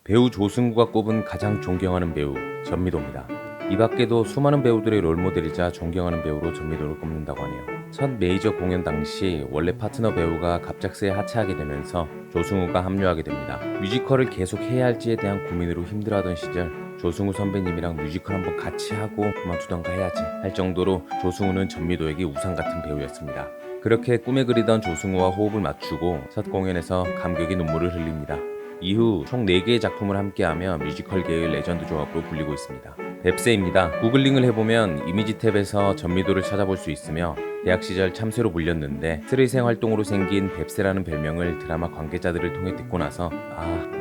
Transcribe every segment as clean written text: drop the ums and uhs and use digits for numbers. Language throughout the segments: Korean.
배우 조승우가 꼽은 가장 존경하는 배우 전미도입니다. 이 밖에도 수많은 배우들의 롤모델이자 존경하는 배우로 전미도를 꼽는다고 하네요. 첫 메이저 공연 당시 원래 파트너 배우가 갑작스레 하차하게 되면서 조승우가 합류하게 됩니다. 뮤지컬을 계속 해야 할지에 대한 고민으로 힘들어하던 시절 조승우 선배님이랑 뮤지컬 한번 같이 하고 그만두던가 해야지 할 정도로 조승우는 전미도에게 우상 같은 배우였습니다. 그렇게 꿈에 그리던 조승우와 호흡을 맞추고 첫 공연에서 감격의 눈물을 흘립니다. 이후 총 4개의 작품을 함께하며 뮤지컬계의 레전드 조합으로 불리고 있습니다. 뱁새입니다. 구글링을 해보면 이미지 탭에서 전미도를 찾아볼 수 있으며 대학 시절 참새로 불렸는데 스리생 활동으로 생긴 뱁새라는 별명을 드라마 관계자들을 통해 듣고 나서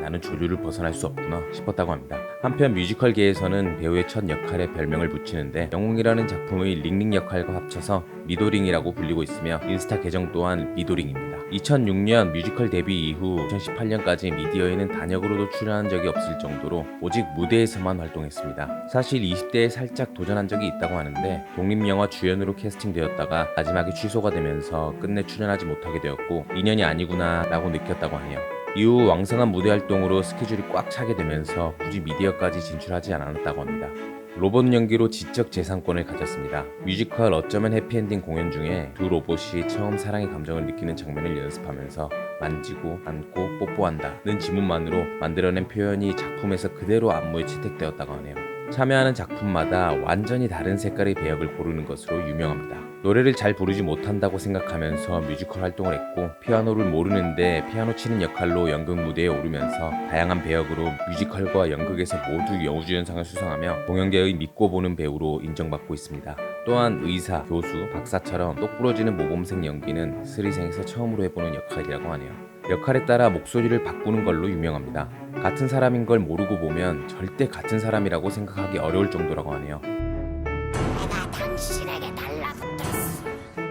나는 조류를 벗어날 수 없구나 싶었다고 합니다. 한편 뮤지컬계에서는 배우의 첫 역할에 별명을 붙이는데 영웅이라는 작품의 링링 역할과 합쳐서 미도링이라고 불리고 있으며 인스타 계정 또한 미도링입니다. 2006년 뮤지컬 데뷔 이후 2018년까지 미디어에는 단역으로도 출연한 적이 없을 정도로 오직 무대에서만 활동했습니다. 사실 20대에 살짝 도전한 적이 있다고 하는데 독립영화 주연으로 캐스팅되었다가 마지막에 취소가 되면서 끝내 출연하지 못하게 되었고 인연이 아니구나 라고 느꼈다고 하네요. 이후 왕성한 무대 활동으로 스케줄이 꽉 차게 되면서 굳이 미디어까지 진출하지 않았다고 합니다. 로봇 연기로 지적 재산권을 가졌습니다. 뮤지컬 어쩌면 해피엔딩 공연 중에 두 로봇이 처음 사랑의 감정을 느끼는 장면을 연습하면서 만지고 안고 뽀뽀한다는 지문만으로 만들어낸 표현이 작품에서 그대로 안무에 채택되었다고 하네요. 참여하는 작품마다 완전히 다른 색깔의 배역을 고르는 것으로 유명합니다. 노래를 잘 부르지 못한다고 생각하면서 뮤지컬 활동을 했고 피아노를 모르는데 피아노 치는 역할로 연극 무대에 오르면서 다양한 배역으로 뮤지컬과 연극에서 모두 여우주연상을 수상하며 공연계의 믿고 보는 배우로 인정받고 있습니다. 또한 의사, 교수, 박사처럼 똑부러지는 모범생 연기는 스리생에서 처음으로 해보는 역할이라고 하네요. 역할에 따라 목소리를 바꾸는 걸로 유명합니다. 같은 사람인 걸 모르고 보면 절대 같은 사람이라고 생각하기 어려울 정도라고 하네요. 내가 당신에게 달라붙겠어.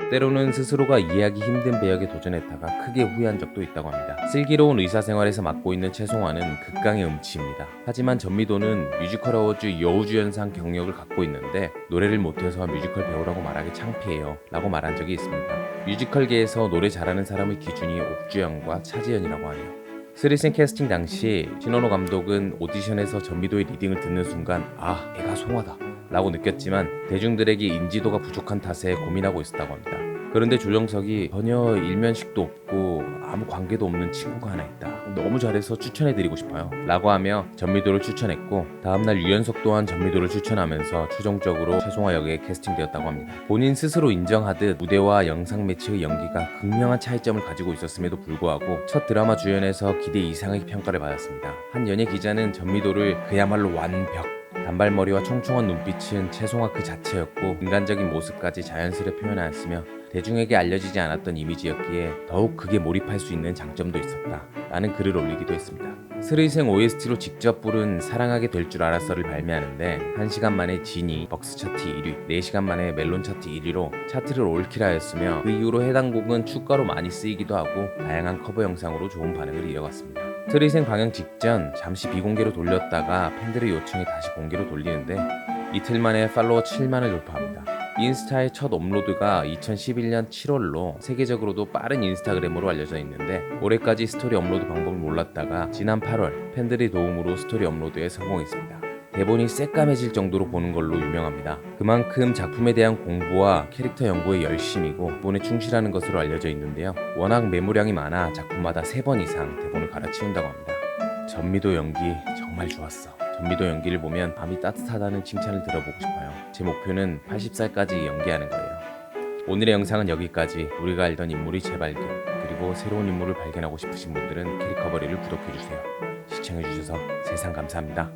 때로는 스스로가 이해하기 힘든 배역에 도전했다가 크게 후회한 적도 있다고 합니다. 슬기로운 의사생활에서 맡고 있는 최송화는 극강의 음치입니다. 하지만 전미도는 뮤지컬 어워즈 여우주연상 경력을 갖고 있는데 노래를 못해서 뮤지컬 배우라고 말하기 창피해요 라고 말한 적이 있습니다. 뮤지컬계에서 노래 잘하는 사람의 기준이 옥주영과 차지연이라고 하네요. 스리생 캐스팅 당시 신원호 감독은 오디션에서 전미도의 리딩을 듣는 순간 얘가 송화다 라고 느꼈지만 대중들에게 인지도가 부족한 탓에 고민하고 있었다고 합니다. 그런데 조정석이 전혀 일면식도 없고 아무 관계도 없는 친구가 하나 있다. 너무 잘해서 추천해드리고 싶어요 라고 하며 전미도를 추천했고 다음날 유연석 또한 전미도를 추천하면서 최종적으로 최송화 역에 캐스팅되었다고 합니다. 본인 스스로 인정하듯 무대와 영상 매체의 연기가 극명한 차이점을 가지고 있었음에도 불구하고 첫 드라마 주연에서 기대 이상의 평가를 받았습니다. 한 연예 기자는 전미도를 그야말로 완벽 단발머리와 총총한 눈빛은 최송화 그 자체였고 인간적인 모습까지 자연스레 표현하였으며 대중에게 알려지지 않았던 이미지였기에 더욱 그게 몰입할 수 있는 장점도 있었다 라는 글을 올리기도 했습니다. 스리생 OST로 직접 부른 사랑하게 될 줄 알았어를 발매하는데 1시간 만에 지니 벅스 차트 1위, 4시간 만에 멜론 차트 1위로 차트를 올킬하였으며 그 이후로 해당 곡은 축가로 많이 쓰이기도 하고 다양한 커버 영상으로 좋은 반응을 이어갔습니다. 스리생 방영 직전 잠시 비공개로 돌렸다가 팬들의 요청에 다시 공개로 돌리는데 이틀 만에 팔로워 7만을 돌파합니다. 인스타의 첫 업로드가 2011년 7월로 세계적으로도 빠른 인스타그램으로 알려져 있는데 올해까지 스토리 업로드 방법을 몰랐다가 지난 8월 팬들의 도움으로 스토리 업로드에 성공했습니다. 대본이 새까매질 정도로 보는 걸로 유명합니다. 그만큼 작품에 대한 공부와 캐릭터 연구에 열심이고 대본에 충실하는 것으로 알려져 있는데요. 워낙 메모량이 많아 작품마다 3번 이상 대본을 갈아치운다고 합니다. 전미도 연기 정말 좋았어. 전미도 연기를 보면 마음이 따뜻하다는 칭찬을 들어보고 싶어요. 제 목표는 80살까지 연기하는 거예요. 오늘의 영상은 여기까지. 우리가 알던 인물의 재발견 그리고 새로운 인물을 발견하고 싶으신 분들은 캐릭커버리를 구독해주세요. 시청해주셔서 세상 감사합니다.